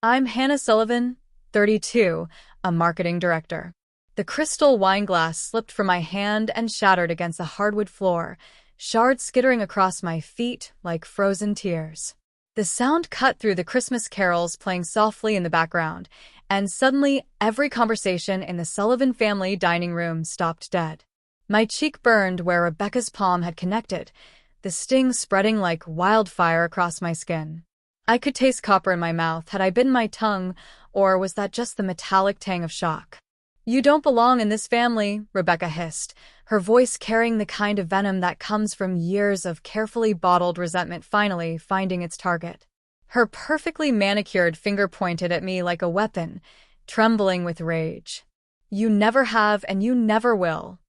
I'm Hannah Sullivan, 32, a marketing director. The crystal wine glass slipped from my hand and shattered against the hardwood floor, shards skittering across my feet like frozen tears. The sound cut through the Christmas carols playing softly in the background, and suddenly every conversation in the Sullivan family dining room stopped dead. My cheek burned where Rebecca's palm had connected, the sting spreading like wildfire across my skin. I could taste copper in my mouth. Had I bitten my tongue, or was that just the metallic tang of shock? "You don't belong in this family," Rebecca hissed, her voice carrying the kind of venom that comes from years of carefully bottled resentment finally finding its target. Her perfectly manicured finger pointed at me like a weapon, trembling with rage. "You never have and you never will."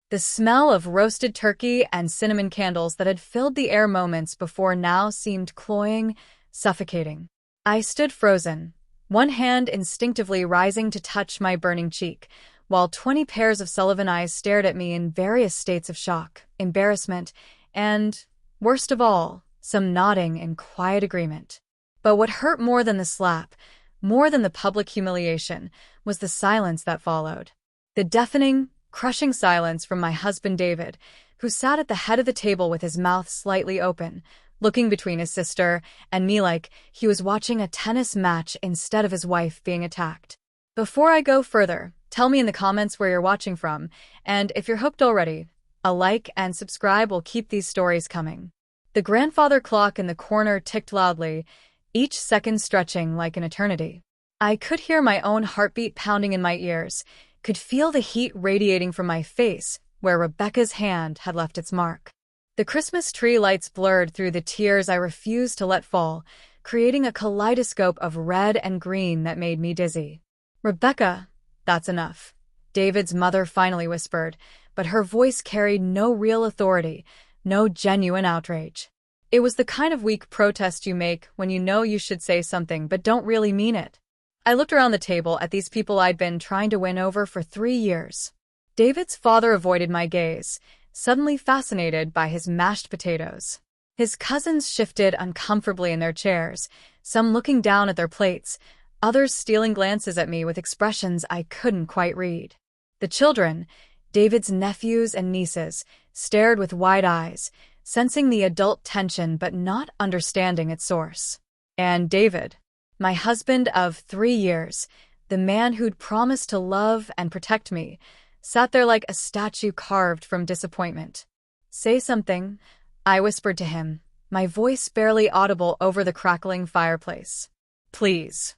The smell of roasted turkey and cinnamon candles that had filled the air moments before now seemed cloying, suffocating. I stood frozen, one hand instinctively rising to touch my burning cheek, while 20 pairs of Sullivan eyes stared at me in various states of shock, embarrassment, and, worst of all, some nodding in quiet agreement. But what hurt more than the slap, more than the public humiliation, was the silence that followed. The deafening, crushing silence from my husband David, who sat at the head of the table with his mouth slightly open, looking between his sister and me like he was watching a tennis match instead of his wife being attacked. Before I go further, tell me in the comments where you're watching from, and if you're hooked already, a like and subscribe will keep these stories coming. The grandfather clock in the corner ticked loudly, each second stretching like an eternity. I could hear my own heartbeat pounding in my ears, could feel the heat radiating from my face where Rebecca's hand had left its mark. The Christmas tree lights blurred through the tears I refused to let fall, creating a kaleidoscope of red and green that made me dizzy. "Rebecca, that's enough," David's mother finally whispered, but her voice carried no real authority, no genuine outrage. It was the kind of weak protest you make when you know you should say something but don't really mean it. I looked around the table at these people I'd been trying to win over for 3 years. David's father avoided my gaze, suddenly fascinated by his mashed potatoes. His cousins shifted uncomfortably in their chairs, some looking down at their plates, others stealing glances at me with expressions I couldn't quite read. The children, David's nephews and nieces, stared with wide eyes, sensing the adult tension but not understanding its source. And David, my husband of 3 years, the man who'd promised to love and protect me, sat there like a statue carved from disappointment. "Say something," I whispered to him, my voice barely audible over the crackling fireplace. "Please."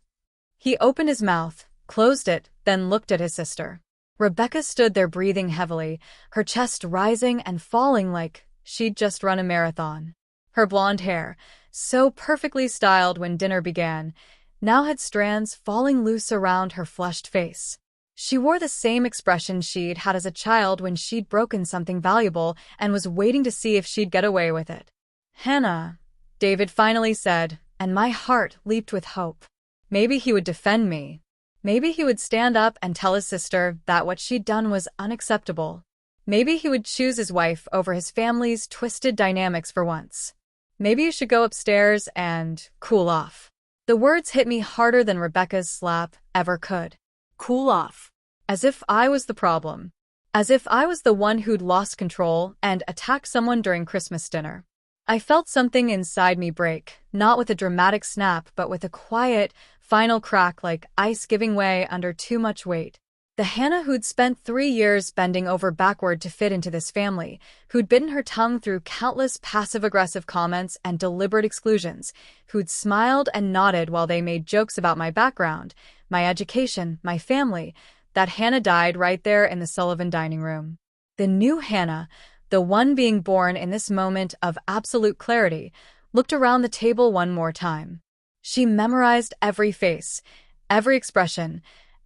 He opened his mouth, closed it, then looked at his sister. Rebecca stood there breathing heavily, her chest rising and falling like she'd just run a marathon. Her blonde hair, so perfectly styled when dinner began, now had strands falling loose around her flushed face. She wore the same expression she'd had as a child when she'd broken something valuable and was waiting to see if she'd get away with it. "Hannah," David finally said, and my heart leaped with hope. Maybe he would defend me. Maybe he would stand up and tell his sister that what she'd done was unacceptable. Maybe he would choose his wife over his family's twisted dynamics for once. "Maybe you should go upstairs and cool off." The words hit me harder than Rebecca's slap ever could. Cool off. As if I was the problem. As if I was the one who'd lost control and attacked someone during Christmas dinner. I felt something inside me break, not with a dramatic snap but with a quiet, final crack like ice giving way under too much weight. The Hannah who'd spent 3 years bending over backward to fit into this family, who'd bitten her tongue through countless passive-aggressive comments and deliberate exclusions, who'd smiled and nodded while they made jokes about my background, my education, my family, that Hannah died right there in the Sullivan dining room. The new Hannah, the one being born in this moment of absolute clarity, looked around the table one more time. She memorized every face, every expression,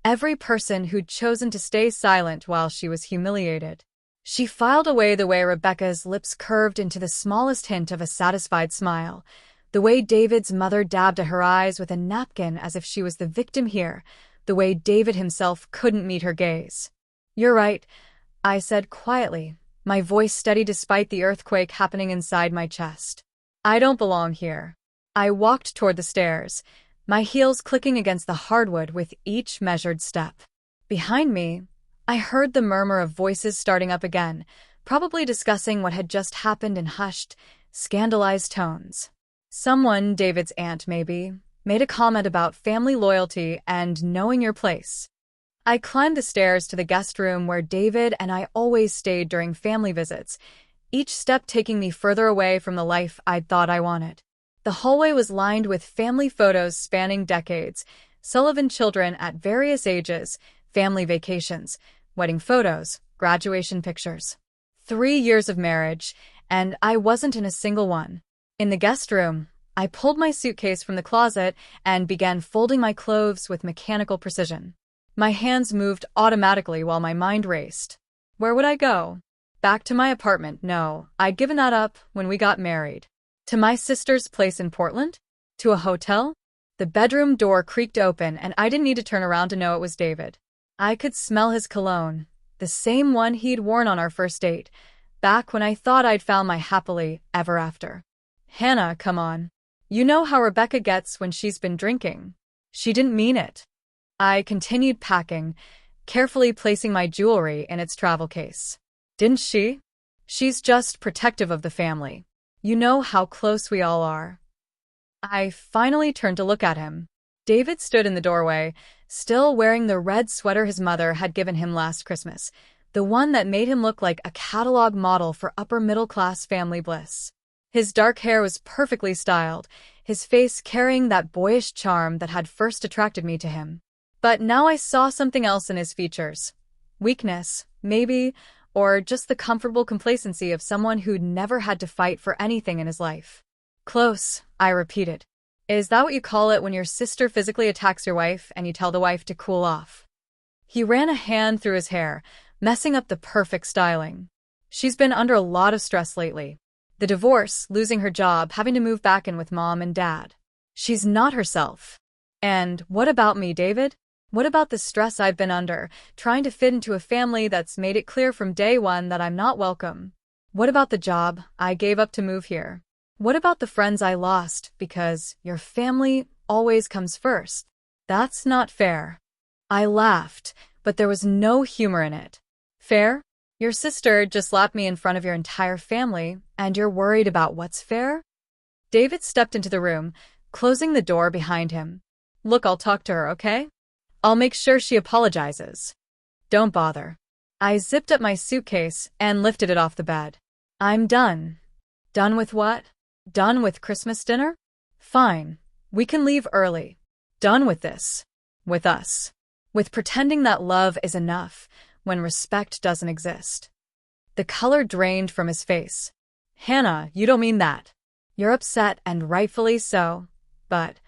every person who'd chosen to stay silent while she was humiliated. She filed away the way Rebecca's lips curved into the smallest hint of a satisfied smile, the way David's mother dabbed at her eyes with a napkin as if she was the victim here, the way David himself couldn't meet her gaze. "You're right," I said quietly, my voice steady despite the earthquake happening inside my chest. "I don't belong here." I walked toward the stairs, my heels clicking against the hardwood with each measured step. Behind me, I heard the murmur of voices starting up again, probably discussing what had just happened in hushed, scandalized tones. Someone, David's aunt maybe, made a comment about family loyalty and knowing your place. I climbed the stairs to the guest room where David and I always stayed during family visits, each step taking me further away from the life I'd thought I wanted. The hallway was lined with family photos spanning decades, Sullivan children at various ages, family vacations, wedding photos, graduation pictures. 3 years of marriage, and I wasn't in a single one. In the guest room, I pulled my suitcase from the closet and began folding my clothes with mechanical precision. My hands moved automatically while my mind raced. Where would I go? Back to my apartment? No, I'd given that up when we got married. To my sister's place in Portland? To a hotel? The bedroom door creaked open and I didn't need to turn around to know it was David. I could smell his cologne, the same one he'd worn on our first date, back when I thought I'd found my happily ever after. Hannah, come on. You know how Rebecca gets when she's been drinking. She didn't mean it. I continued packing, carefully placing my jewelry in its travel case. Didn't she? She's just protective of the family. You know how close we all are. I finally turned to look at him. David stood in the doorway, still wearing the red sweater his mother had given him last Christmas, the one that made him look like a catalog model for upper-middle-class family bliss. His dark hair was perfectly styled, his face carrying that boyish charm that had first attracted me to him. But now I saw something else in his features. Weakness, maybe, or just the comfortable complacency of someone who'd never had to fight for anything in his life. Close, I repeated. Is that what you call it when your sister physically attacks your wife and you tell the wife to cool off? He ran a hand through his hair, messing up the perfect styling. She's been under a lot of stress lately. The divorce, losing her job, having to move back in with mom and dad. She's not herself. And what about me, David? What about the stress I've been under, trying to fit into a family that's made it clear from day one that I'm not welcome? What about the job I gave up to move here? What about the friends I lost because your family always comes first? That's not fair. I laughed, but there was no humor in it. Fair? Your sister just slapped me in front of your entire family, and you're worried about what's fair? David stepped into the room, closing the door behind him. Look, I'll talk to her, okay? I'll make sure she apologizes. Don't bother. I zipped up my suitcase and lifted it off the bed. I'm done. Done with what? Done with Christmas dinner? Fine. We can leave early. Done with this. With us. With pretending that love is enough when respect doesn't exist. The color drained from his face. Hannah, you don't mean that. You're upset, and rightfully so. But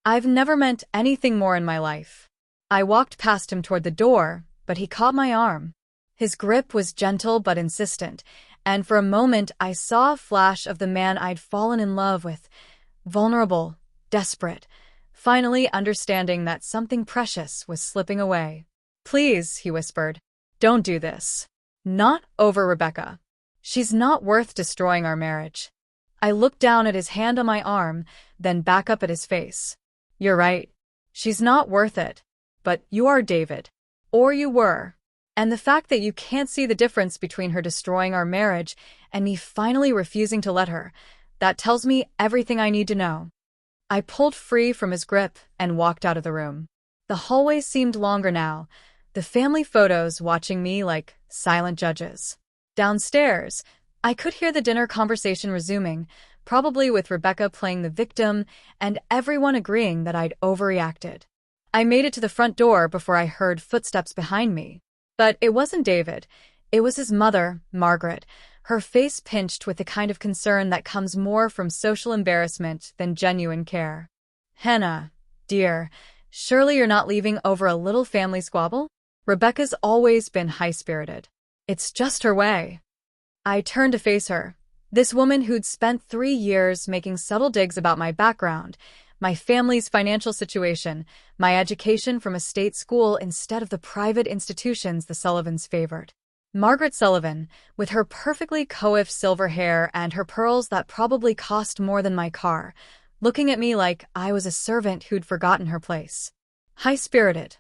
I've never meant anything more in my life. I walked past him toward the door, but he caught my arm. His grip was gentle but insistent, and for a moment I saw a flash of the man I'd fallen in love with, vulnerable, desperate, finally understanding that something precious was slipping away. Please, he whispered, don't do this. Not over Rebecca. She's not worth destroying our marriage. I looked down at his hand on my arm, then back up at his face. You're right. She's not worth it. But you are, David. Or you were. And the fact that you can't see the difference between her destroying our marriage and me finally refusing to let her, that tells me everything I need to know. I pulled free from his grip and walked out of the room. The hallway seemed longer now, the family photos watching me like silent judges. Downstairs, I could hear the dinner conversation resuming, probably with Rebecca playing the victim and everyone agreeing that I'd overreacted. I made it to the front door before I heard footsteps behind me. But it wasn't David. It was his mother, Margaret, her face pinched with the kind of concern that comes more from social embarrassment than genuine care. Hannah, dear, surely you're not leaving over a little family squabble? Rebecca's always been high-spirited. It's just her way. I turned to face her, this woman who'd spent 3 years making subtle digs about my background, my family's financial situation, my education from a state school instead of the private institutions the Sullivans favored. Margaret Sullivan, with her perfectly coiffed silver hair and her pearls that probably cost more than my car, looking at me like I was a servant who'd forgotten her place. High-spirited,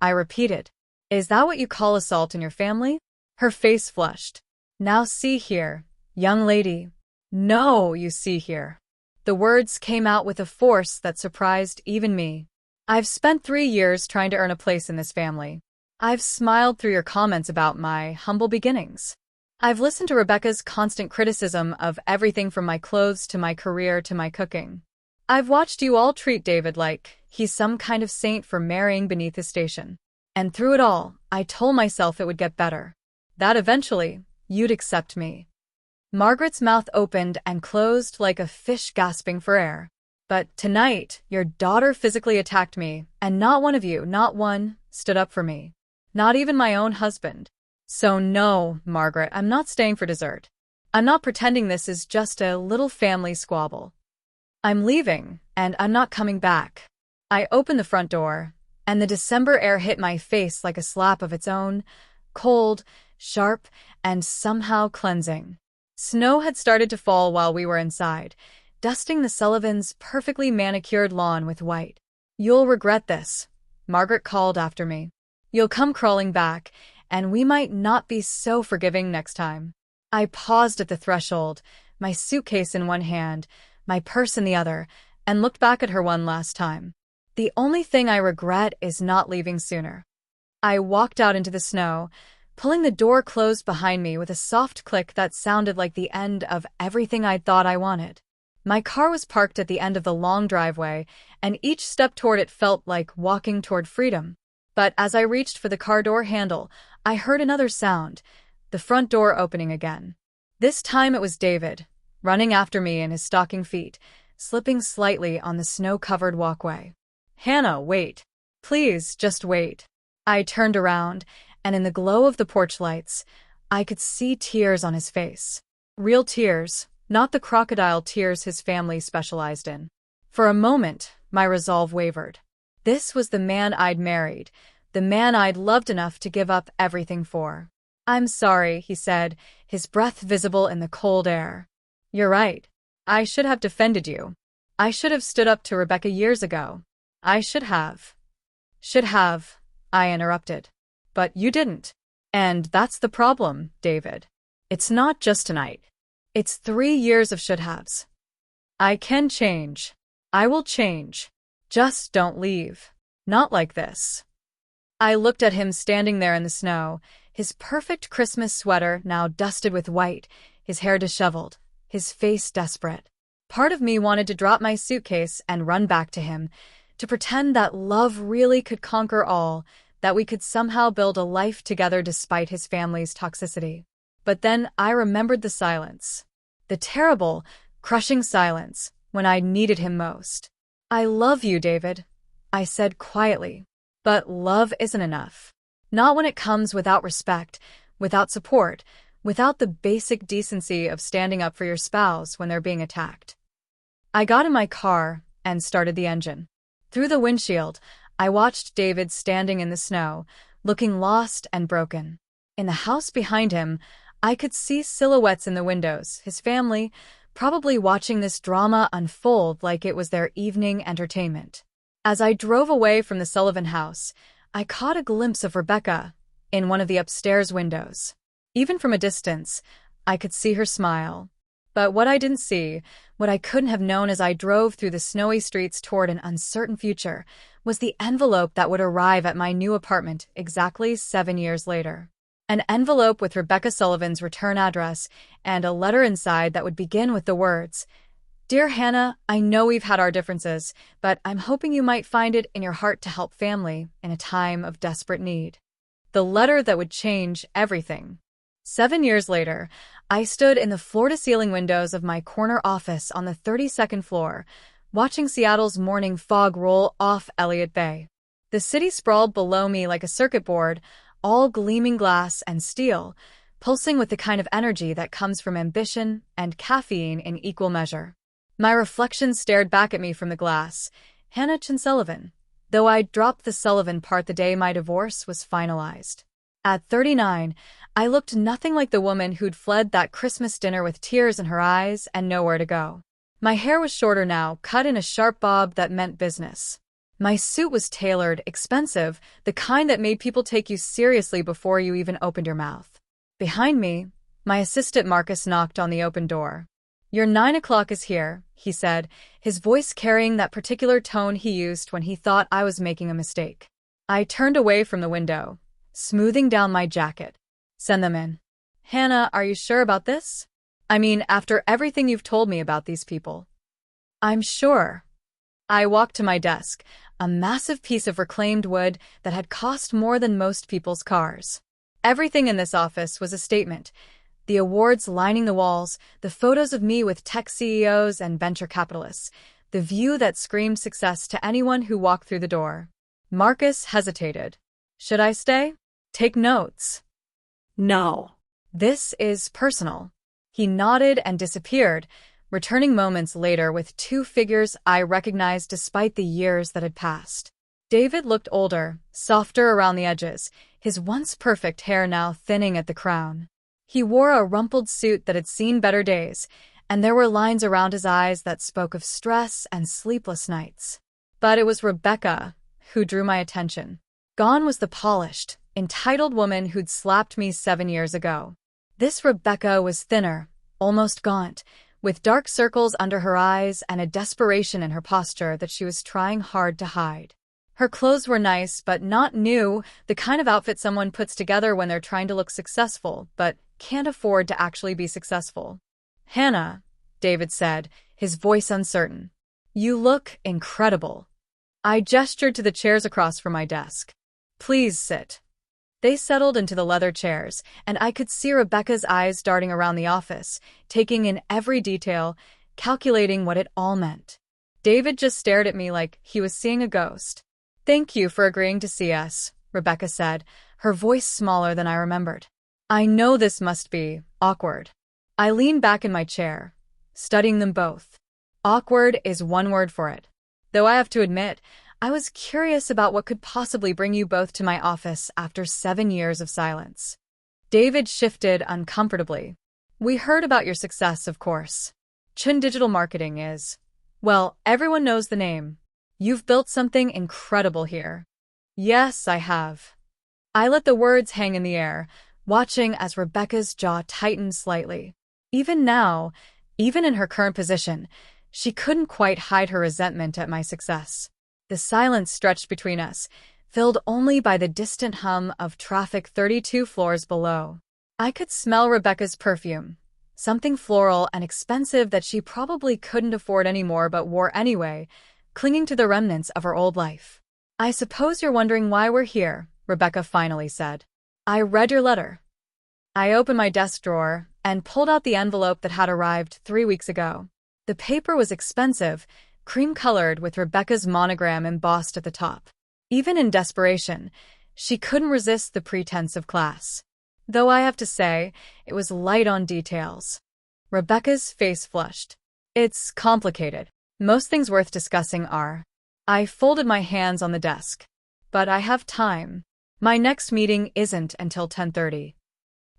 I repeated. Is that what you call assault in your family? Her face flushed. Now see here, young lady. No, you see here. The words came out with a force that surprised even me. I've spent 3 years trying to earn a place in this family. I've smiled through your comments about my humble beginnings. I've listened to Rebecca's constant criticism of everything from my clothes to my career to my cooking. I've watched you all treat David like he's some kind of saint for marrying beneath his station. And through it all, I told myself it would get better. That eventually, you'd accept me. Margaret's mouth opened and closed like a fish gasping for air. But tonight, your daughter physically attacked me, and not one of you, not one, stood up for me. Not even my own husband. So no, Margaret, I'm not staying for dessert. I'm not pretending this is just a little family squabble. I'm leaving, and I'm not coming back. I opened the front door, and the December air hit my face like a slap of its own, cold, sharp, and somehow cleansing. Snow had started to fall while we were inside, dusting the Sullivans' perfectly manicured lawn with white. You'll regret this, Margaret called after me. You'll come crawling back, and we might not be so forgiving next time. I paused at the threshold, my suitcase in one hand, my purse in the other, and looked back at her one last time. The only thing I regret is not leaving sooner. I walked out into the snow, pulling the door closed behind me with a soft click that sounded like the end of everything I'd thought I wanted. My car was parked at the end of the long driveway, and each step toward it felt like walking toward freedom. But as I reached for the car door handle, I heard another sound, the front door opening again. This time it was David, running after me in his stocking feet, slipping slightly on the snow-covered walkway. Hannah, wait. Please, just wait. I turned around, and in the glow of the porch lights, I could see tears on his face. Real tears, not the crocodile tears his family specialized in. For a moment, my resolve wavered. This was the man I'd married, the man I'd loved enough to give up everything for. I'm sorry, he said, his breath visible in the cold air. You're right. I should have defended you. I should have stood up to Rebecca years ago. I should have. Should have, I interrupted. But you didn't. And that's the problem, David. It's not just tonight. It's 3 years of should-haves. I can change. I will change. Just don't leave. Not like this. I looked at him standing there in the snow, his perfect Christmas sweater now dusted with white, his hair disheveled, his face desperate. Part of me wanted to drop my suitcase and run back to him, to pretend that love really could conquer all, that we could somehow build a life together despite his family's toxicity. But then I remembered the silence. The terrible, crushing silence when I needed him most. I love you, David, I said quietly. But love isn't enough. Not when it comes without respect, without support, without the basic decency of standing up for your spouse when they're being attacked. I got in my car and started the engine. Through the windshield, I watched David standing in the snow, looking lost and broken. In the house behind him, I could see silhouettes in the windows, his family, probably watching this drama unfold like it was their evening entertainment. As I drove away from the Sullivan house, I caught a glimpse of Rebecca in one of the upstairs windows. Even from a distance, I could see her smile. But what I didn't see, what I couldn't have known as I drove through the snowy streets toward an uncertain future, was the envelope that would arrive at my new apartment exactly 7 years later. An envelope with Rebecca Sullivan's return address and a letter inside that would begin with the words, "Dear Hannah, I know we've had our differences, but I'm hoping you might find it in your heart to help family in a time of desperate need." The letter that would change everything. 7 years later, I stood in the floor-to-ceiling windows of my corner office on the 32nd floor, watching Seattle's morning fog roll off Elliott Bay. The city sprawled below me like a circuit board, all gleaming glass and steel, pulsing with the kind of energy that comes from ambition and caffeine in equal measure. My reflection stared back at me from the glass. Hannah Sullivan, though I'd dropped the Sullivan part the day my divorce was finalized. At 39, I looked nothing like the woman who'd fled that Christmas dinner with tears in her eyes and nowhere to go. My hair was shorter now, cut in a sharp bob that meant business. My suit was tailored, expensive, the kind that made people take you seriously before you even opened your mouth. Behind me, my assistant Marcus knocked on the open door. "Your 9 o'clock is here," he said, his voice carrying that particular tone he used when he thought I was making a mistake. I turned away from the window, smoothing down my jacket. "Send them in." "Hannah, are you sure about this? I mean, after everything you've told me about these people." "I'm sure." I walked to my desk, a massive piece of reclaimed wood that had cost more than most people's cars. Everything in this office was a statement. The awards lining the walls, the photos of me with tech CEOs and venture capitalists, the view that screamed success to anyone who walked through the door. Marcus hesitated. "Should I stay? Take notes." No. "This is personal." He nodded and disappeared, returning moments later with two figures I recognized despite the years that had passed. David looked older, softer around the edges, his once perfect hair now thinning at the crown. He wore a rumpled suit that had seen better days, and there were lines around his eyes that spoke of stress and sleepless nights. But it was Rebecca who drew my attention. Gone was the polished, entitled woman who'd slapped me 7 years ago. This Rebecca was thinner, almost gaunt, with dark circles under her eyes and a desperation in her posture that she was trying hard to hide. Her clothes were nice, but not new, the kind of outfit someone puts together when they're trying to look successful, but can't afford to actually be successful. "Hannah," David said, his voice uncertain. "You look incredible." I gestured to the chairs across from my desk. "Please sit." They settled into the leather chairs, and I could see Rebecca's eyes darting around the office, taking in every detail, calculating what it all meant. David just stared at me like he was seeing a ghost. "Thank you for agreeing to see us," Rebecca said, her voice smaller than I remembered. "I know this must be awkward." I leaned back in my chair, studying them both. Awkward is one word for it. Though I have to admit, I was curious about what could possibly bring you both to my office after 7 years of silence. David shifted uncomfortably. "We heard about your success, of course. Chun Digital Marketing is, well, everyone knows the name. You've built something incredible here." "Yes, I have." I let the words hang in the air, watching as Rebecca's jaw tightened slightly. Even now, even in her current position, she couldn't quite hide her resentment at my success. The silence stretched between us, filled only by the distant hum of traffic 32 floors below. I could smell Rebecca's perfume, something floral and expensive that she probably couldn't afford anymore but wore anyway, clinging to the remnants of her old life. "I suppose you're wondering why we're here," Rebecca finally said. "I read your letter." I opened my desk drawer and pulled out the envelope that had arrived 3 weeks ago. The paper was expensive, cream-colored with Rebecca's monogram embossed at the top. Even in desperation, she couldn't resist the pretense of class. Though I have to say, it was light on details. Rebecca's face flushed. "It's complicated. Most things worth discussing are." I folded my hands on the desk. "But I have time. My next meeting isn't until 10:30.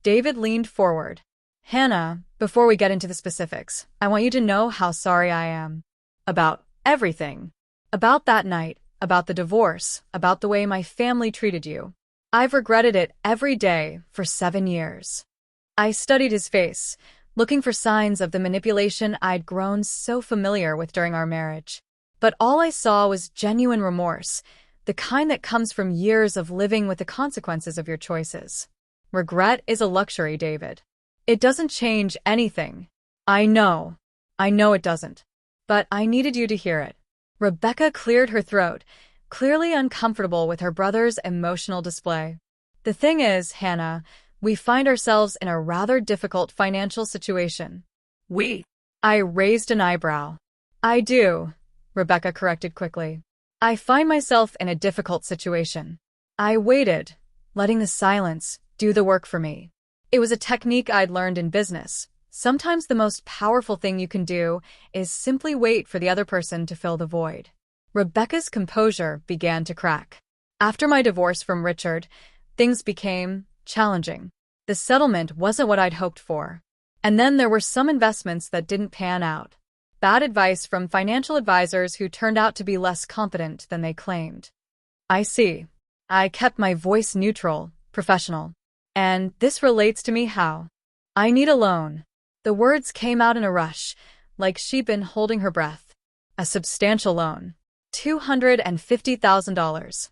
David leaned forward. "Hannah, before we get into the specifics, I want you to know how sorry I am. About everything. About that night, about the divorce, about the way my family treated you. I've regretted it every day for 7 years." I studied his face, looking for signs of the manipulation I'd grown so familiar with during our marriage. But all I saw was genuine remorse, the kind that comes from years of living with the consequences of your choices. "Regret is a luxury, David. It doesn't change anything." I know it doesn't. But I needed you to hear it." Rebecca cleared her throat, clearly uncomfortable with her brother's emotional display. "The thing is, Hannah, we find ourselves in a rather difficult financial situation." "We?" I raised an eyebrow. "I do," Rebecca corrected quickly. "I find myself in a difficult situation." I waited, letting the silence do the work for me. It was a technique I'd learned in business. Sometimes the most powerful thing you can do is simply wait for the other person to fill the void. Rebecca's composure began to crack. After my divorce from Richard, things became challenging. The settlement wasn't what I'd hoped for. And then there were some investments that didn't pan out. Bad advice from financial advisors who turned out to be less competent than they claimed. I see. I kept my voice neutral, professional. And this relates to me how? I need a loan. The words came out in a rush, like she'd been holding her breath. A substantial loan. $250,000.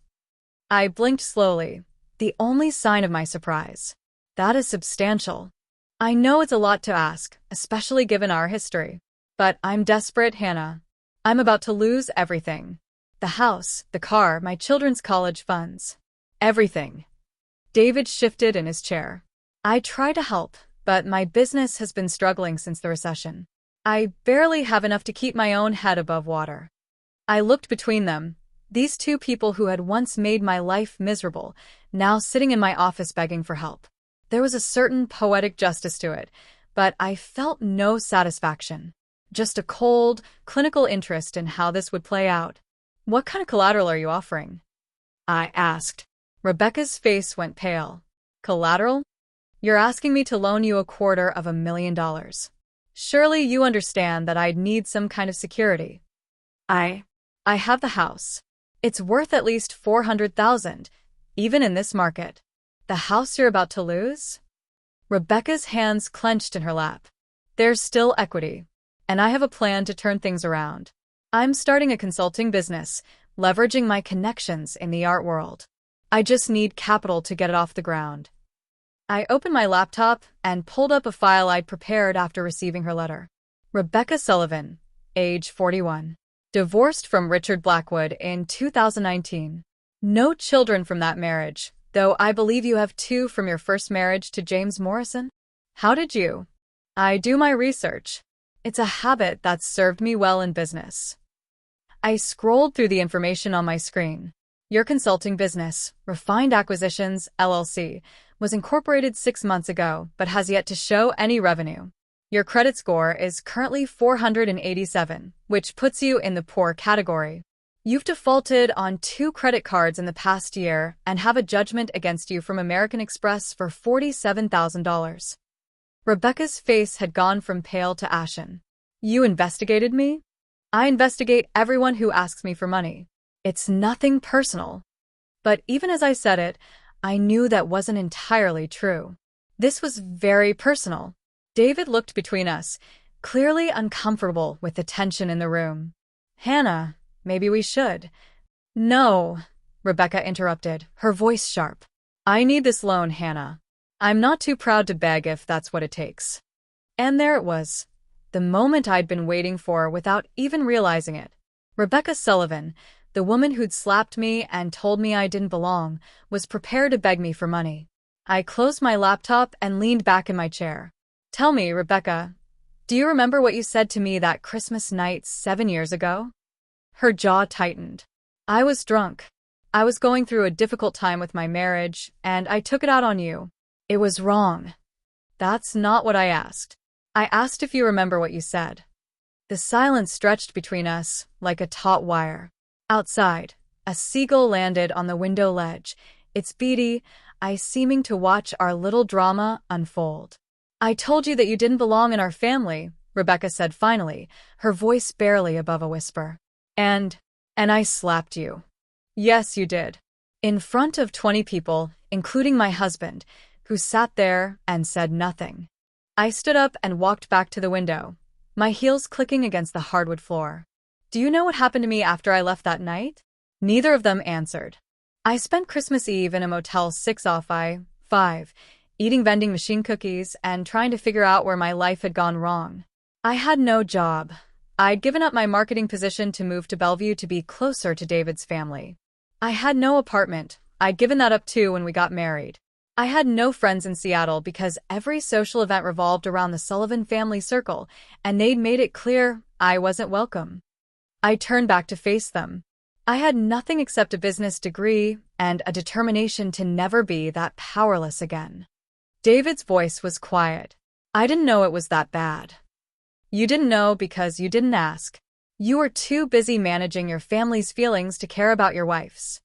I blinked slowly, the only sign of my surprise. That is substantial. I know it's a lot to ask, especially given our history. But I'm desperate, Hannah. I'm about to lose everything. The house, the car, my children's college funds. Everything. David shifted in his chair. I try to help, but my business has been struggling since the recession. I barely have enough to keep my own head above water. I looked between them, these two people who had once made my life miserable, now sitting in my office begging for help. There was a certain poetic justice to it, but I felt no satisfaction. Just a cold, clinical interest in how this would play out. What kind of collateral are you offering? I asked. Rebecca's face went pale. Collateral? You're asking me to loan you $250,000. Surely you understand that I'd need some kind of security. I have the house. It's worth at least $400,000, even in this market. The house you're about to lose? Rebecca's hands clenched in her lap. There's still equity, and I have a plan to turn things around. I'm starting a consulting business, leveraging my connections in the art world. I just need capital to get it off the ground. I opened my laptop and pulled up a file I'd prepared after receiving her letter. Rebecca Sullivan, age 41. Divorced from Richard Blackwood in 2019. No children from that marriage, though I believe you have 2 from your first marriage to James Morrison. How did you? I do my research. It's a habit that's served me well in business. I scrolled through the information on my screen. Your consulting business, Refined Acquisitions, LLC, was incorporated 6 months ago, but has yet to show any revenue. Your credit score is currently 487, which puts you in the poor category. You've defaulted on 2 credit cards in the past year and have a judgment against you from American Express for $47,000. Rebecca's face had gone from pale to ashen. You investigated me? I investigate everyone who asks me for money. It's nothing personal. But even as I said it, I knew that wasn't entirely true. This was very personal. David looked between us, clearly uncomfortable with the tension in the room. Hannah, maybe we should. No, Rebecca interrupted, her voice sharp. I need this loan, Hannah. I'm not too proud to beg if that's what it takes. And there it was, the moment I'd been waiting for without even realizing it. Rebecca Sullivan, the woman who'd slapped me and told me I didn't belong, was prepared to beg me for money. I closed my laptop and leaned back in my chair. Tell me, Rebecca, do you remember what you said to me that Christmas night 7 years ago? Her jaw tightened. I was drunk. I was going through a difficult time with my marriage, and I took it out on you. It was wrong. That's not what I asked. I asked if you remember what you said. The silence stretched between us like a taut wire. Outside, a seagull landed on the window ledge, its beady eyes seeming to watch our little drama unfold. I told you that you didn't belong in our family, Rebecca said finally, her voice barely above a whisper. And I slapped you. Yes, you did. In front of 20 people, including my husband, who sat there and said nothing. I stood up and walked back to the window, my heels clicking against the hardwood floor. Do you know what happened to me after I left that night? Neither of them answered. I spent Christmas Eve in a Motel 6 off I-5, eating vending machine cookies and trying to figure out where my life had gone wrong. I had no job. I'd given up my marketing position to move to Bellevue to be closer to David's family. I had no apartment. I'd given that up too when we got married. I had no friends in Seattle because every social event revolved around the Sullivan family circle, and they'd made it clear I wasn't welcome. I turned back to face them. I had nothing except a business degree and a determination to never be that powerless again. David's voice was quiet. I didn't know it was that bad. You didn't know because you didn't ask. You were too busy managing your family's feelings to care about your wife's.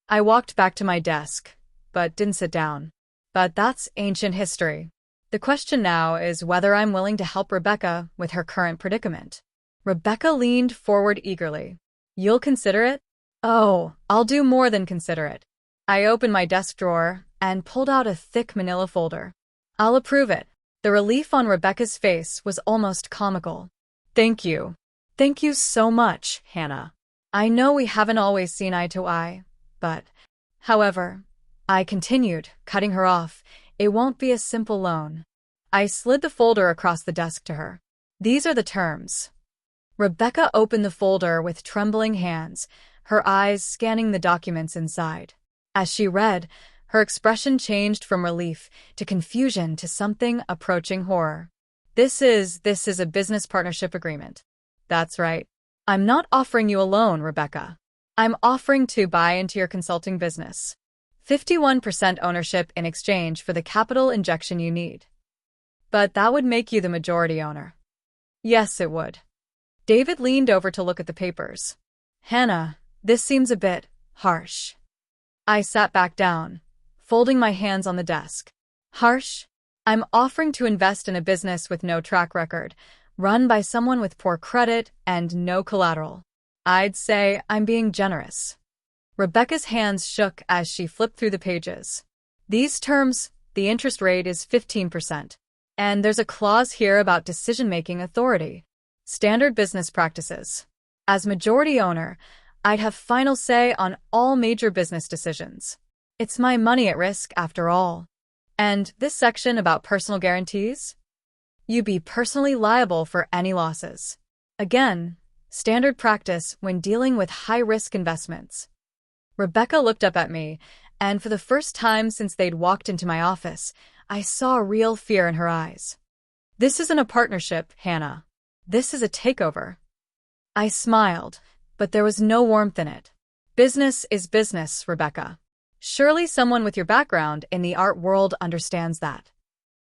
I walked back to my desk, but didn't sit down. But that's ancient history. The question now is whether I'm willing to help Rebecca with her current predicament. Rebecca leaned forward eagerly. You'll consider it? Oh, I'll do more than consider it. I opened my desk drawer and pulled out a thick manila folder. I'll approve it. The relief on Rebecca's face was almost comical. Thank you. Thank you so much, Hannah. I know we haven't always seen eye to eye, but… However, I continued, cutting her off, it won't be a simple loan. I slid the folder across the desk to her. These are the terms. Rebecca opened the folder with trembling hands, her eyes scanning the documents inside. As she read, her expression changed from relief to confusion to something approaching horror. This is a business partnership agreement. That's right. I'm not offering you a loan, Rebecca. I'm offering to buy into your consulting business. 51% ownership in exchange for the capital injection you need. But that would make you the majority owner. Yes, it would. David leaned over to look at the papers. Hannah, this seems a bit harsh. I sat back down, folding my hands on the desk. Harsh? I'm offering to invest in a business with no track record, run by someone with poor credit and no collateral. I'd say I'm being generous. Rebecca's hands shook as she flipped through the pages. These terms, the interest rate is 15%. And there's a clause here about decision-making authority. Standard business practices. As majority owner, I'd have final say on all major business decisions. It's my money at risk, after all. And this section about personal guarantees? You'd be personally liable for any losses. Again, standard practice when dealing with high-risk investments. Rebecca looked up at me, and for the first time since they'd walked into my office, I saw real fear in her eyes. This isn't a partnership, Hannah. This is a takeover. I smiled, but there was no warmth in it. Business is business, Rebecca. Surely someone with your background in the art world understands that.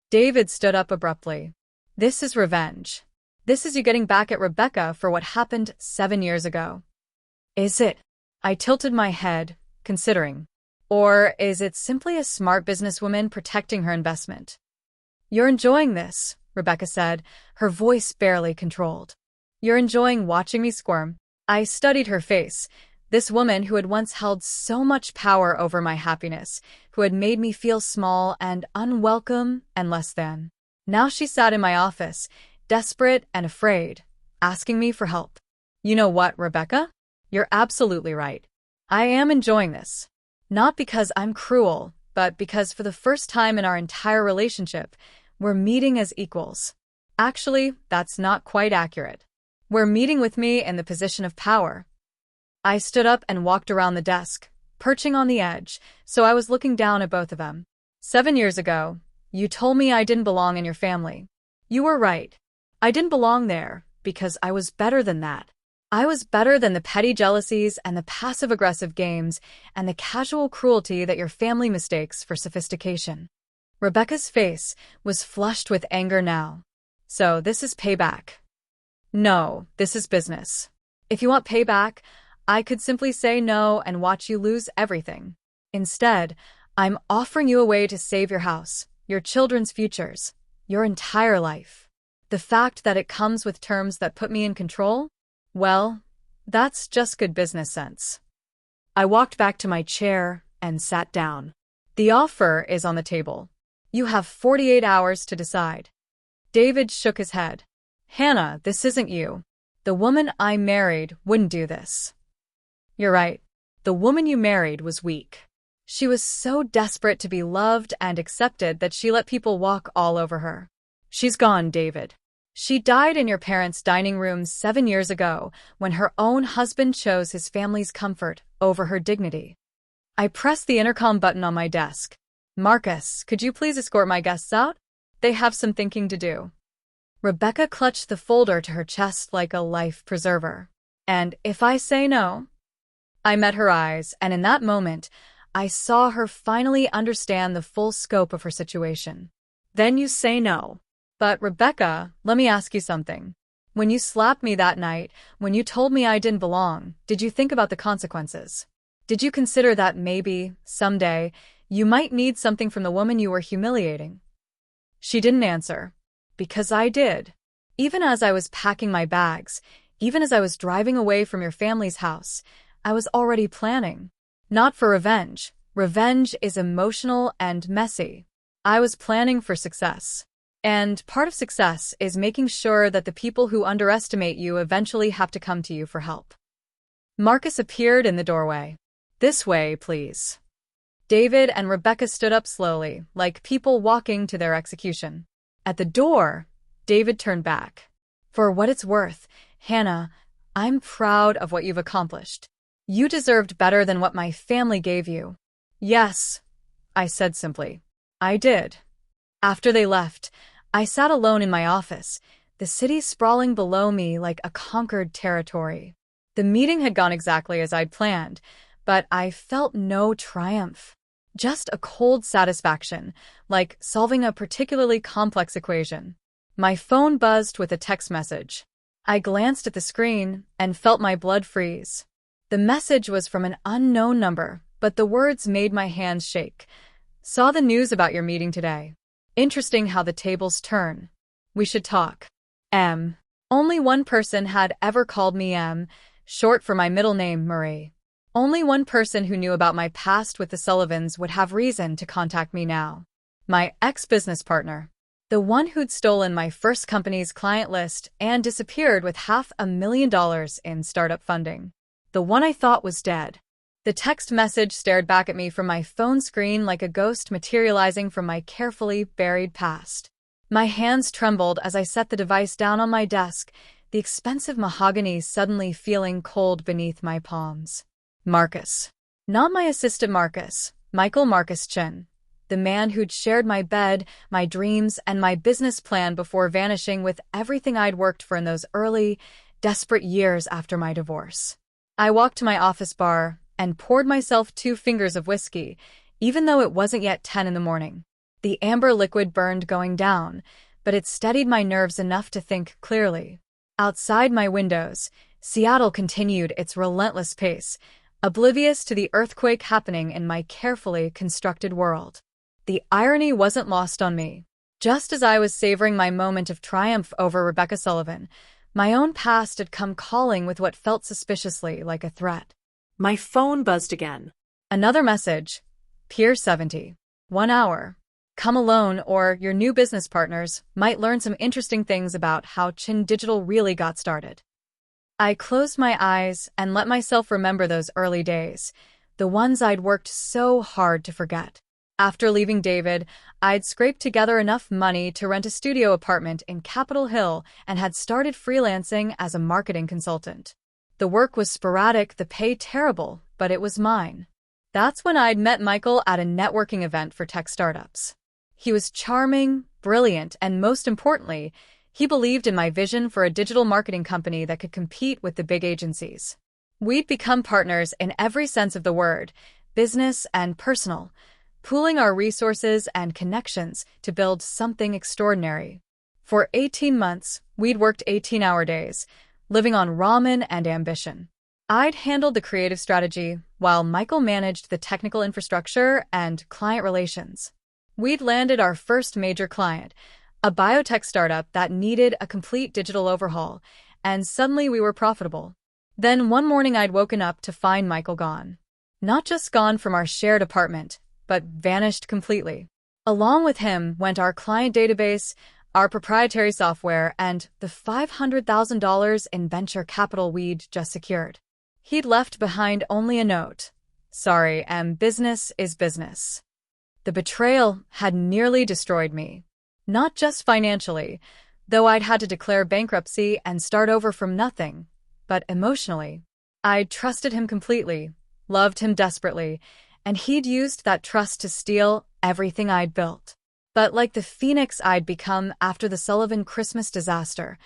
David stood up abruptly. This is revenge. This is you getting back at Rebecca for what happened 7 years ago. Is it? I tilted my head, considering. Or is it simply a smart businesswoman protecting her investment? You're enjoying this, Rebecca said, her voice barely controlled. You're enjoying watching me squirm? I studied her face, this woman who had once held so much power over my happiness, who had made me feel small and unwelcome and less than. Now she sat in my office, desperate and afraid, asking me for help. You know what, Rebecca? You're absolutely right. I am enjoying this. Not because I'm cruel, but because for the first time in our entire relationship, we're meeting as equals. Actually, that's not quite accurate. We're meeting with me in the position of power. I stood up and walked around the desk, perching on the edge, so I was looking down at both of them. 7 years ago, you told me I didn't belong in your family. You were right. I didn't belong there because I was better than that. I was better than the petty jealousies and the passive-aggressive games and the casual cruelty that your family mistakes for sophistication. Rebecca's face was flushed with anger now. So this is payback. No, this is business. If you want payback, I could simply say no and watch you lose everything. Instead, I'm offering you a way to save your house, your children's futures, your entire life. The fact that it comes with terms that put me in control? Well, that's just good business sense. I walked back to my chair and sat down. The offer is on the table. You have 48 hours to decide. David shook his head. Hannah, this isn't you. The woman I married wouldn't do this. You're right. The woman you married was weak. She was so desperate to be loved and accepted that she let people walk all over her. She's gone, David. She died in your parents' dining room 7 years ago when her own husband chose his family's comfort over her dignity. I pressed the intercom button on my desk. Marcus, could you please escort my guests out? They have some thinking to do. Rebecca clutched the folder to her chest like a life preserver. And if I say no? I met her eyes, and in that moment, I saw her finally understand the full scope of her situation. Then you say no. But Rebecca, let me ask you something. When you slapped me that night, when you told me I didn't belong, did you think about the consequences? Did you consider that maybe, someday, you might need something from the woman you were humiliating? She didn't answer. Because I did. Even as I was packing my bags, Even as I was driving away from your family's house, I was already planning. Not for revenge. Revenge is emotional and messy. I was planning for success. And part of success is making sure that the people who underestimate you eventually have to come to you for help. Marcus appeared in the doorway. This way, please. David and Rebecca stood up slowly, like people walking to their execution. At the door, David turned back. For what it's worth, Hannah, I'm proud of what you've accomplished. You deserved better than what my family gave you. Yes, I said simply. I did. After they left, I sat alone in my office, the city sprawling below me like a conquered territory. The meeting had gone exactly as I'd planned, but I felt no triumph. Just a cold satisfaction, like solving a particularly complex equation. My phone buzzed with a text message. I glanced at the screen and felt my blood freeze. The message was from an unknown number, but the words made my hands shake. Saw the news about your meeting today. Interesting how the tables turn. We should talk. M. Only one person had ever called me M, short for my middle name, Marie. Only one person who knew about my past with the Sullivans would have reason to contact me now. My ex-business partner. The one who'd stolen my first company's client list and disappeared with $500,000 in startup funding. The one I thought was dead. The text message stared back at me from my phone screen like a ghost materializing from my carefully buried past. My hands trembled as I set the device down on my desk, the expensive mahogany suddenly feeling cold beneath my palms. Marcus. Not my assistant Marcus, Michael Marcus Chin. The man who'd shared my bed, my dreams, and my business plan before vanishing with everything I'd worked for in those early, desperate years after my divorce. I walked to my office bar and poured myself 2 fingers of whiskey, even though it wasn't yet 10 in the morning. The amber liquid burned going down, but it steadied my nerves enough to think clearly. Outside my windows, Seattle continued its relentless pace, oblivious to the earthquake happening in my carefully constructed world. The irony wasn't lost on me. Just as I was savoring my moment of triumph over Rebecca Sullivan, my own past had come calling with what felt suspiciously like a threat. My phone buzzed again. Another message. Pier 70. 1 hour. Come alone, or your new business partners might learn some interesting things about how Chin Digital really got started. I closed my eyes and let myself remember those early days, the ones I'd worked so hard to forget. After leaving David, I'd scraped together enough money to rent a studio apartment in Capitol Hill and had started freelancing as a marketing consultant. The work was sporadic, the pay terrible, but it was mine. That's when I'd met Michael at a networking event for tech startups. He was charming, brilliant, and most importantly, he believed in my vision for a digital marketing company that could compete with the big agencies. We'd become partners in every sense of the word, business and personal, pooling our resources and connections to build something extraordinary. For 18 months, we'd worked 18-hour days, living on ramen and ambition. I'd handled the creative strategy, while Michael managed the technical infrastructure and client relations. We'd landed our first major client, a biotech startup that needed a complete digital overhaul, and suddenly we were profitable. Then one morning I'd woken up to find Michael gone. Not just gone from our shared apartment, but vanished completely. Along with him went our client database, our proprietary software, and the $500,000 in venture capital we'd just secured. He'd left behind only a note. Sorry, business is business. The betrayal had nearly destroyed me. Not just financially, though I'd had to declare bankruptcy and start over from nothing, but emotionally. I'd trusted him completely, loved him desperately, and he'd used that trust to steal everything I'd built. But like the phoenix I'd become after the Sullivan Christmas disaster,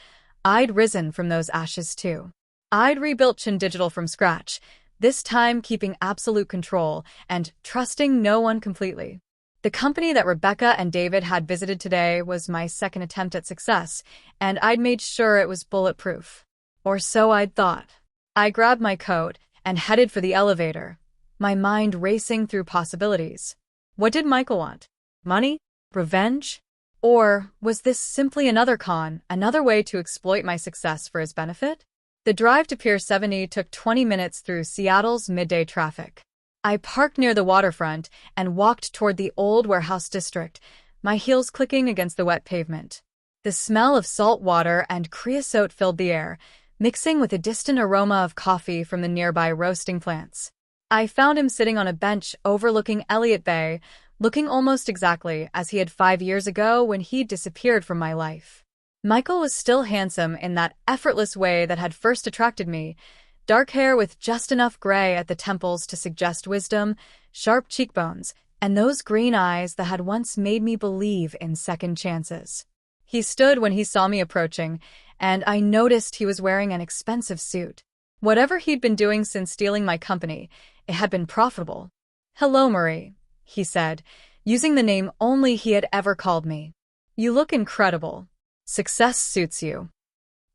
I'd risen from those ashes too. I'd rebuilt Chin Digital from scratch, this time keeping absolute control and trusting no one completely. The company that Rebecca and David had visited today was my second attempt at success, and I'd made sure it was bulletproof. Or so I'd thought. I grabbed my coat and headed for the elevator, my mind racing through possibilities. What did Michael want? Money? Revenge? Or was this simply another con, another way to exploit my success for his benefit? The drive to Pier 70 took 20 minutes through Seattle's midday traffic. I parked near the waterfront and walked toward the old warehouse district, my heels clicking against the wet pavement. The smell of salt water and creosote filled the air, mixing with a distant aroma of coffee from the nearby roasting plants. I found him sitting on a bench overlooking Elliott Bay, looking almost exactly as he had 5 years ago when he disappeared from my life. Michael was still handsome in that effortless way that had first attracted me, dark hair with just enough gray at the temples to suggest wisdom, sharp cheekbones, and those green eyes that had once made me believe in second chances. He stood when he saw me approaching, and I noticed he was wearing an expensive suit. Whatever he'd been doing since stealing my company, it had been profitable. "Hello, Marie," he said, using the name only he had ever called me. "You look incredible. Success suits you."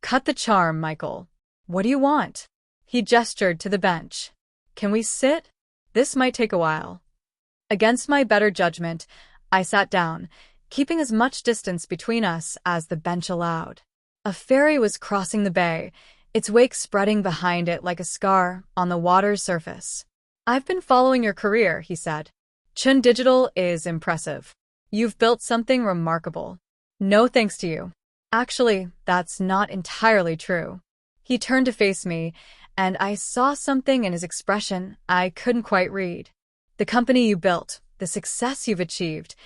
"Cut the charm, Michael. What do you want?" He gestured to the bench. "Can we sit? This might take a while." Against my better judgment, I sat down, keeping as much distance between us as the bench allowed. A ferry was crossing the bay, its wake spreading behind it like a scar on the water's surface. "I've been following your career," he said. "Chun Digital is impressive. You've built something remarkable. No thanks to you." "Actually, that's not entirely true." He turned to face me, and I saw something in his expression I couldn't quite read. "The company you built, the success you've achieved,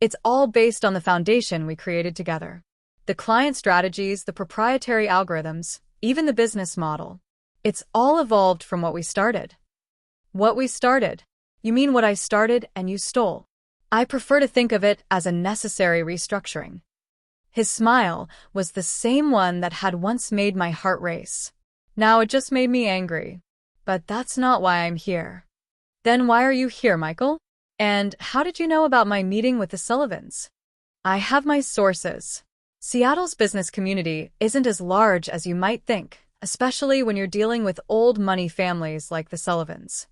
it's all based on the foundation we created together. The client strategies, the proprietary algorithms, even the business model. It's all evolved from what we started." "What we started? You mean what I started and you stole?" "I prefer to think of it as a necessary restructuring." His smile was the same one that had once made my heart race. Now it just made me angry. "But that's not why I'm here." "Then why are you here, Michael? And how did you know about my meeting with the Sullivans?" "I have my sources." Seattle's business community isn't as large as you might think, especially when you're dealing with old money families like the Sullivans.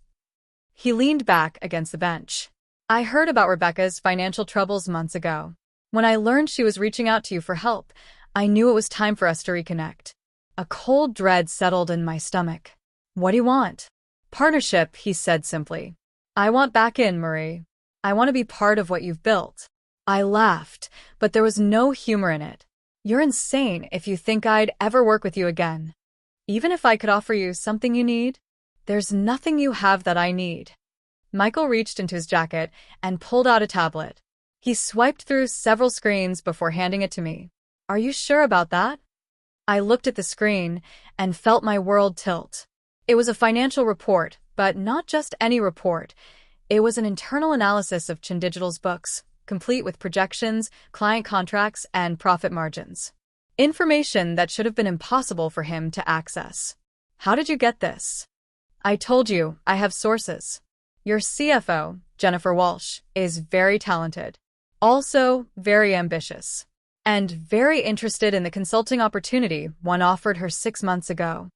He leaned back against the bench. "I heard about Rebecca's financial troubles months ago. When I learned she was reaching out to you for help, I knew it was time for us to reconnect." A cold dread settled in my stomach. "What do you want?" "Partnership," he said simply. "I want back in, Marie. I want to be part of what you've built." I laughed, but there was no humor in it. "You're insane if you think I'd ever work with you again. Even if I could offer you something you need, there's nothing you have that I need." Michael reached into his jacket and pulled out a tablet. He swiped through several screens before handing it to me. "Are you sure about that?" I looked at the screen and felt my world tilt. It was a financial report, but not just any report. It was an internal analysis of Chun Digital's books, complete with projections, client contracts, and profit margins. Information that should have been impossible for him to access. "How did you get this?" "I told you, I have sources. Your CFO, Jennifer Walsh, is very talented. Also very ambitious. And very interested in the consulting opportunity one offered her 6 months ago."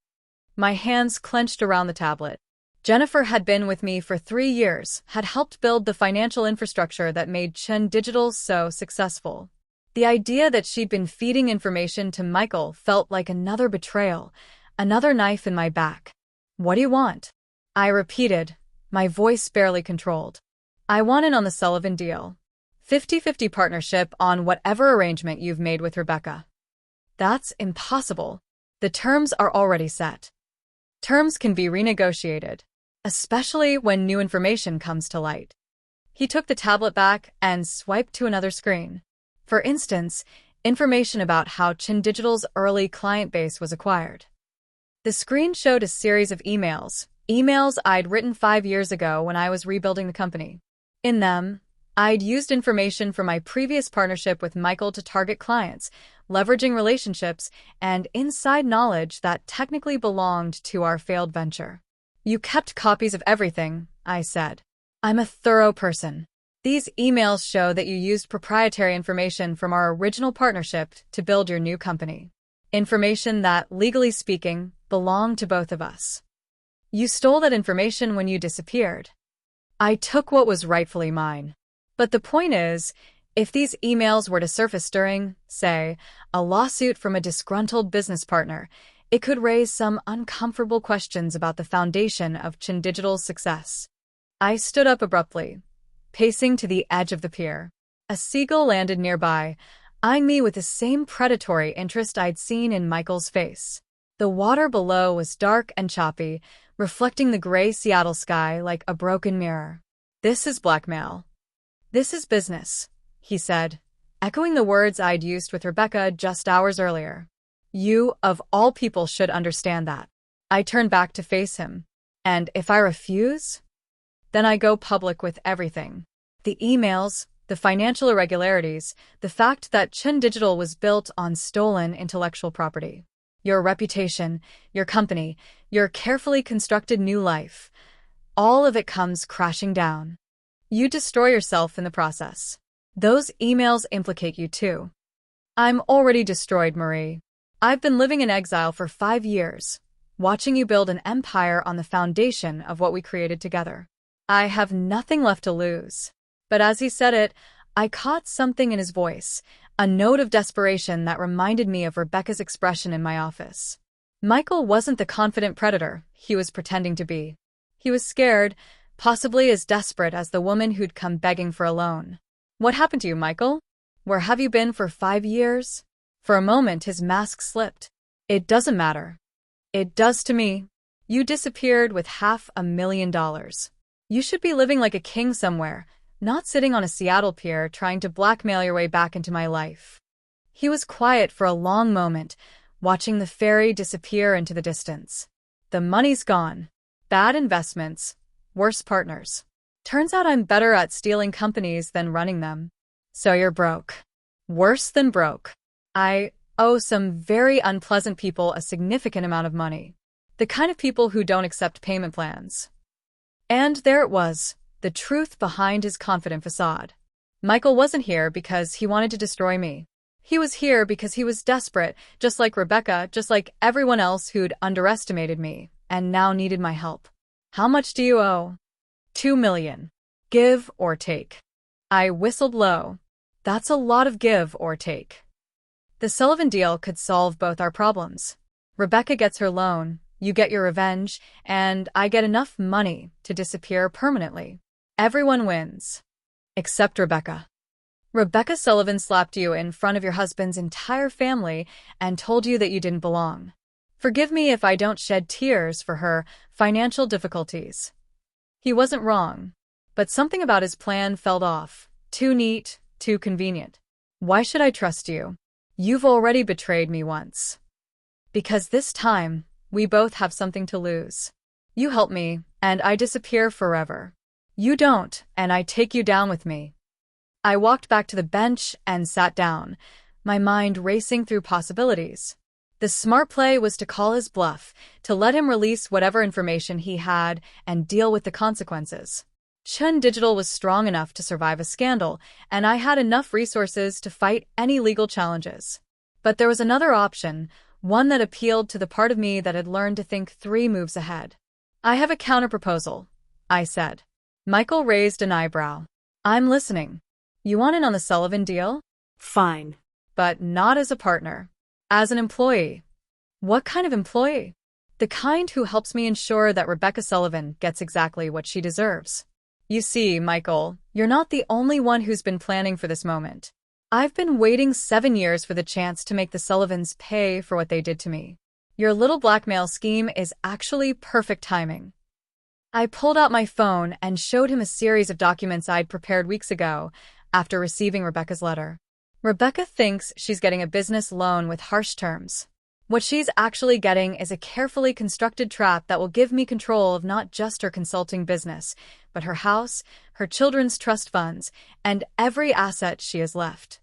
My hands clenched around the tablet. Jennifer had been with me for 3 years, had helped build the financial infrastructure that made Chun Digital so successful. The idea that she'd been feeding information to Michael felt like another betrayal, another knife in my back. "What do you want?" I repeated, my voice barely controlled. "I want in on the Sullivan deal. 50-50 partnership on whatever arrangement you've made with Rebecca." "That's impossible. The terms are already set." "Terms can be renegotiated, especially when new information comes to light." He took the tablet back and swiped to another screen. For instance, information about how Chun Digital's early client base was acquired. The screen showed a series of emails I'd written 5 years ago when I was rebuilding the company. In them, I'd used information from my previous partnership with Michael to target clients, leveraging relationships and inside knowledge that technically belonged to our failed venture. "You kept copies of everything," I said. "I'm a thorough person. These emails show that you used proprietary information from our original partnership to build your new company. Information that, legally speaking, belonged to both of us. You stole that information when you disappeared. I took what was rightfully mine. But the point is, if these emails were to surface during, say, a lawsuit from a disgruntled business partner, It could raise some uncomfortable questions about the foundation of Chin Digital's success. I stood up abruptly, pacing to the edge of the pier. A seagull landed nearby, eyeing me with the same predatory interest I'd seen in Michael's face. The water below was dark and choppy, reflecting the gray Seattle sky like a broken mirror. "This is blackmail. This is business," he said, echoing the words I'd used with Rebecca just hours earlier. "You, of all people, should understand that." I turned back to face him. "And if I refuse? Then I go public with everything. The emails, the financial irregularities, the fact that Chin Digital was built on stolen intellectual property. Your reputation, your company, your carefully constructed new life. All of it comes crashing down. You destroy yourself in the process. Those emails implicate you too." "I'm already destroyed, Marie. I've been living in exile for 5 years, watching you build an empire on the foundation of what we created together. I have nothing left to lose." But as he said it, I caught something in his voice, a note of desperation that reminded me of Rebecca's expression in my office. Michael wasn't the confident predator he was pretending to be. He was scared, possibly as desperate as the woman who'd come begging for a loan. "What happened to you, Michael? Where have you been for 5 years? For a moment, his mask slipped. "It doesn't matter." "It does to me. You disappeared with $500,000. You should be living like a king somewhere, not sitting on a Seattle pier trying to blackmail your way back into my life." He was quiet for a long moment, watching the ferry disappear into the distance. "The money's gone. Bad investments. Worse partners. Turns out I'm better at stealing companies than running them. So you're broke. Worse than broke. I owe some very unpleasant people a significant amount of money. The kind of people who don't accept payment plans." And there it was, the truth behind his confident facade. Michael wasn't here because he wanted to destroy me. He was here because he was desperate, just like Rebecca, just like everyone else who'd underestimated me, and now needed my help. "How much do you owe?" $2 million. Give or take." I whistled low. "That's a lot of give or take." The Sullivan deal could solve both our problems. Rebecca gets her loan, you get your revenge, and I get enough money to disappear permanently. Everyone wins. Except Rebecca. Rebecca Sullivan slapped you in front of your husband's entire family and told you that you didn't belong. Forgive me if I don't shed tears for her financial difficulties. He wasn't wrong, but something about his plan felt off. Too neat, too convenient. Why should I trust you? You've already betrayed me once. Because this time, we both have something to lose. You help me, and I disappear forever. You don't, and I take you down with me. I walked back to the bench and sat down, my mind racing through possibilities. The smart play was to call his bluff, to let him release whatever information he had and deal with the consequences. Chin Digital was strong enough to survive a scandal, and I had enough resources to fight any legal challenges. But there was another option, one that appealed to the part of me that had learned to think 3 moves ahead. "I have a counterproposal," I said. Michael raised an eyebrow. "I'm listening. You want in on the Sullivan deal?" "Fine." "But not as a partner. As an employee." "What kind of employee?" "The kind who helps me ensure that Rebecca Sullivan gets exactly what she deserves." "You see, Michael, you're not the only one who's been planning for this moment. I've been waiting 7 years for the chance to make the Sullivans pay for what they did to me. Your little blackmail scheme is actually perfect timing." I pulled out my phone and showed him a series of documents I'd prepared weeks ago after receiving Rebecca's letter. Rebecca thinks she's getting a business loan with harsh terms. What she's actually getting is a carefully constructed trap that will give me control of not just her consulting business, but her house, her children's trust funds, and every asset she has left.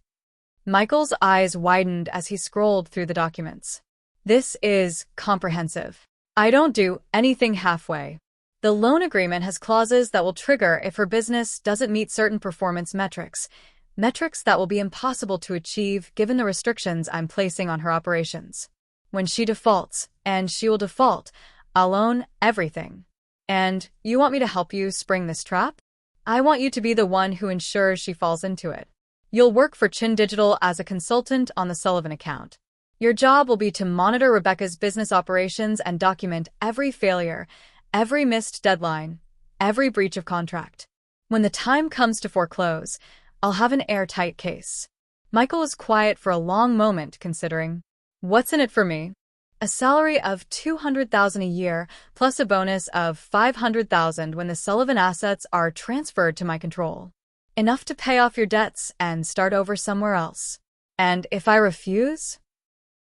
Michael's eyes widened as he scrolled through the documents. "This is comprehensive. I don't do anything halfway. The loan agreement has clauses that will trigger if her business doesn't meet certain performance metrics that will be impossible to achieve given the restrictions I'm placing on her operations. When she defaults, and she will default, I'll own everything. And you want me to help you spring this trap? I want you to be the one who ensures she falls into it. You'll work for Chin Digital as a consultant on the Sullivan account. Your job will be to monitor Rebecca's business operations and document every failure, every missed deadline, every breach of contract. When the time comes to foreclose, I'll have an airtight case. Michael was quiet for a long moment, considering. What's in it for me? A salary of $200,000 a year, plus a bonus of $500,000 when the Sullivan assets are transferred to my control. Enough to pay off your debts and start over somewhere else. And if I refuse?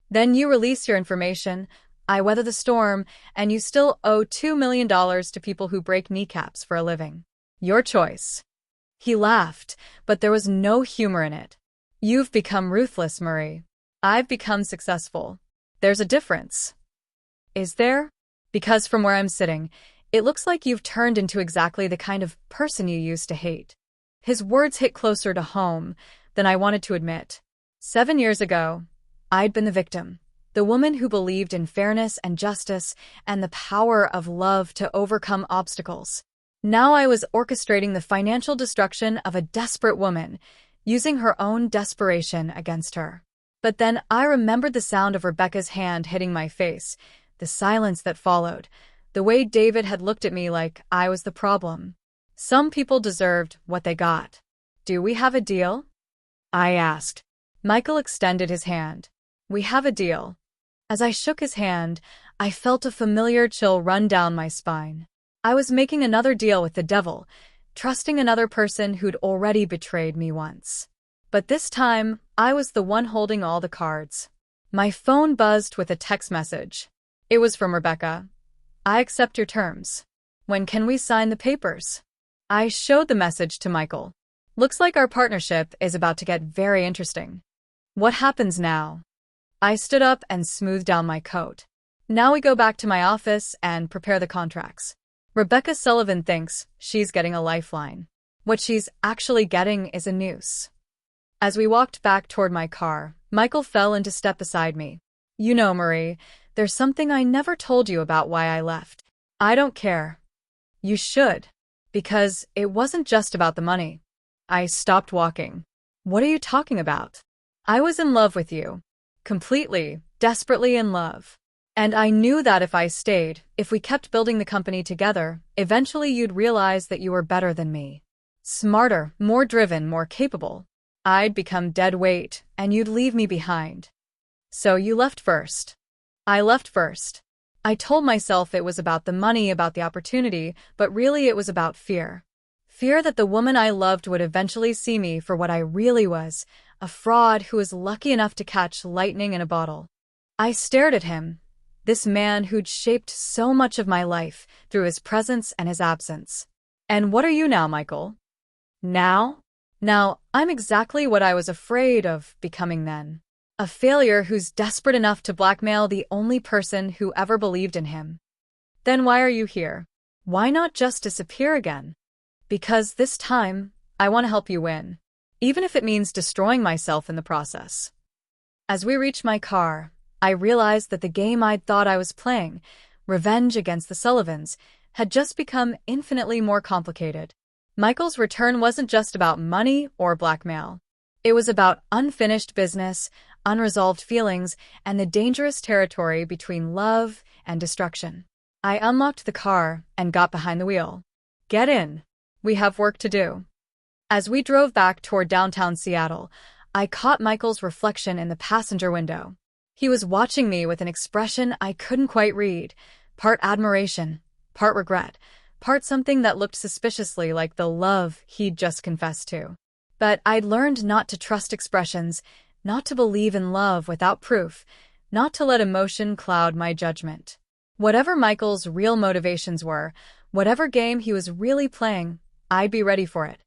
Then you release your information, I weather the storm, and you still owe $2 million to people who break kneecaps for a living. Your choice. He laughed, but there was no humor in it. You've become ruthless, Marie. I've become successful. There's a difference. Is there? Because from where I'm sitting, it looks like you've turned into exactly the kind of person you used to hate. His words hit closer to home than I wanted to admit. 7 years ago, I'd been the victim, the woman who believed in fairness and justice and the power of love to overcome obstacles. Now I was orchestrating the financial destruction of a desperate woman, using her own desperation against her. But then I remembered the sound of Rebecca's hand hitting my face, the silence that followed, the way David had looked at me like I was the problem. Some people deserved what they got. Do we have a deal? I asked. Michael extended his hand. We have a deal. As I shook his hand, I felt a familiar chill run down my spine. I was making another deal with the devil, trusting another person who'd already betrayed me once. But this time, I was the one holding all the cards. My phone buzzed with a text message. It was from Rebecca. I accept your terms. When can we sign the papers? I showed the message to Michael. Looks like our partnership is about to get very interesting. What happens now? I stood up and smoothed down my coat. Now we go back to my office and prepare the contracts. Rebecca Sullivan thinks she's getting a lifeline. What she's actually getting is a noose. As we walked back toward my car, Michael fell into step beside me. You know, Marie, there's something I never told you about why I left. I don't care. You should. Because it wasn't just about the money. I stopped walking. What are you talking about? I was in love with you. Completely, desperately in love. And I knew that if I stayed, if we kept building the company together, eventually you'd realize that you were better than me. Smarter, more driven, more capable. I'd become dead weight, and you'd leave me behind. So you left first. I left first. I told myself it was about the money, about the opportunity, but really it was about fear. Fear that the woman I loved would eventually see me for what I really was, a fraud who was lucky enough to catch lightning in a bottle. I stared at him, this man who'd shaped so much of my life through his presence and his absence. And what are you now, Michael? Now? Now, I'm exactly what I was afraid of becoming then. A failure who's desperate enough to blackmail the only person who ever believed in him. Then why are you here? Why not just disappear again? Because this time, I want to help you win. Even if it means destroying myself in the process. As we reached my car, I realized that the game I'd thought I was playing, revenge against the Sullivans, had just become infinitely more complicated. Michael's return wasn't just about money or blackmail. It was about unfinished business, unresolved feelings, and the dangerous territory between love and destruction. I unlocked the car and got behind the wheel. Get in. We have work to do. As we drove back toward downtown Seattle, I caught Michael's reflection in the passenger window. He was watching me with an expression I couldn't quite read, part admiration, part regret, part something that looked suspiciously like the love he'd just confessed to. But I'd learned not to trust expressions, not to believe in love without proof, not to let emotion cloud my judgment. Whatever Michael's real motivations were, whatever game he was really playing, I'd be ready for it.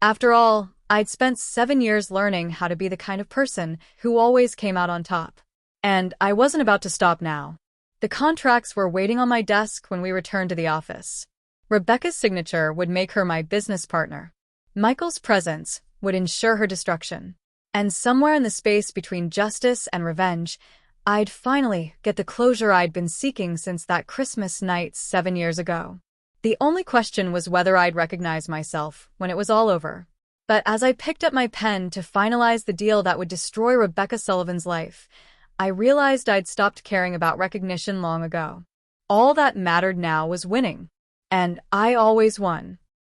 After all, I'd spent 7 years learning how to be the kind of person who always came out on top. And I wasn't about to stop now. The contracts were waiting on my desk when we returned to the office. Rebecca's signature would make her my business partner. Michael's presence would ensure her destruction. And somewhere in the space between justice and revenge, I'd finally get the closure I'd been seeking since that Christmas night 7 years ago. The only question was whether I'd recognize myself when it was all over. But as I picked up my pen to finalize the deal that would destroy Rebecca Sullivan's life, I realized I'd stopped caring about recognition long ago. All that mattered now was winning. And I always won.